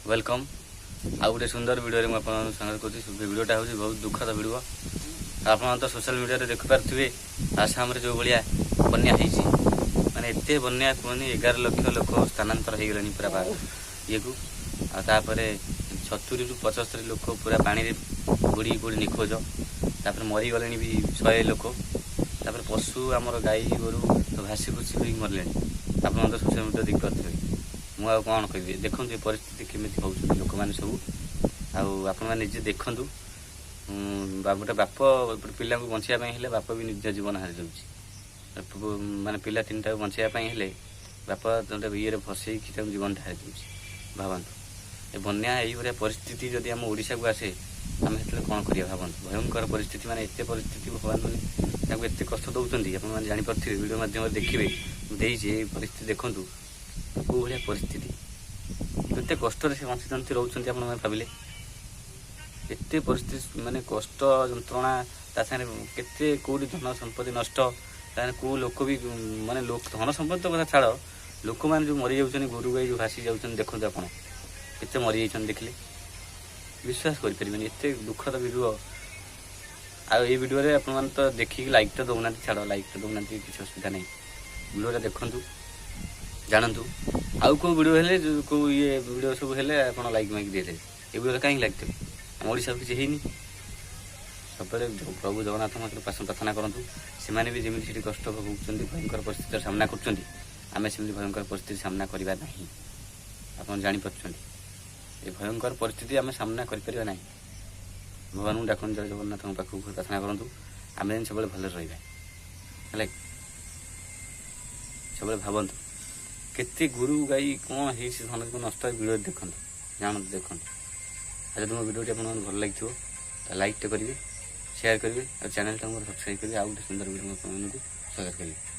Welcome आउ गोटे सुंदर वीडियो में आपन संग कर वीडियोटा हूँ बहुत दुखद वीडियो। आप तो सोशल मीडिया देखिपे आसाम जो भाया बन्या माने एत बन्या कहनी 11 लाख लोक स्थानांतर हो गले पूरा ये को तापर 70 ରୁ 75 लोक पूरा पानी बुड़ी बुड़ी निखोज तापर मरीगले भी 100 लोक तापर पशु आमर गाई गोरु तो भासी खुशी हो मरले। आप तो सोशल मीडिया देखिपे मुझे कौन कह देखो ये परिस्थिति केमी हो लोक मैंने सब आपजे देखु गोटे बाप गोटे पिला बचाई बाप भी निज जीवन हारि जाऊँ माने पिला 3टा बचाई बाप गोटे ये फसैकी जीवन हारि जाऊँ। भावतु ये बन्या ये परिस्थिति जदि आम ओडिशा को आसे आम से कौन करिया भावतु भयंकर परिस्थिति माने एते परिस्थिति भगवान मैंने एत कष्ट दौरान आप जापे वीडियो माध्यम देखिए देखे परिस्थिति देखूँ कौ भाया परिस्थिति केते कष्ट से बंची रोच आप भाविले एत परिस्थिति माने कष्ट जंत्रणा तासाने केते कौटी धन संपत्ति नष्ट ताने को लोक भी माने लोक धन संपत्ति कथा छाड़ लोक मैंने जो मरी जाऊँ गोरु गाई जो भासी जाऊँ देखो आप केते मरी जा देखले विश्वास करें एत दुखद वीडियो आई वीडियो रे आपन तो देखिए लाइक तो दौना छाड़ लाइक तो दौना किसी असुविधा नहीं वीडियोटा देखूँ जानतु आउ को वीडियो हेले को ये वीडियो सब हेले आप लाइक माइक दे ये वीडियो कहीं लाइक थे आम ओडिशा किसी है सब प्रभु जगन्नाथ प्रार्थना करूँ से भी जमी कष्ट भोगुं भयंकर परिस्थिति सामना करें भयंकर परिस्थिति सामना करवा ना आप जापे ये भयंकर परिस्थिति आम सामना करें ना भगवान को डाक जय जगन्नाथ पाखक प्रार्थना करूँ आम सब भले रहा सब भावतु केते गुरु गाई कौन है धन को नष्ट वीडियो देखते जानते देखते आज तुम वीडियो आप भल लगे तो लाइक तो करेंगे शेयर करेंगे और चैनल सब्सक्राइब करेंगे आउ गोटे सुंदर वीडियो स्वागत करेंगे।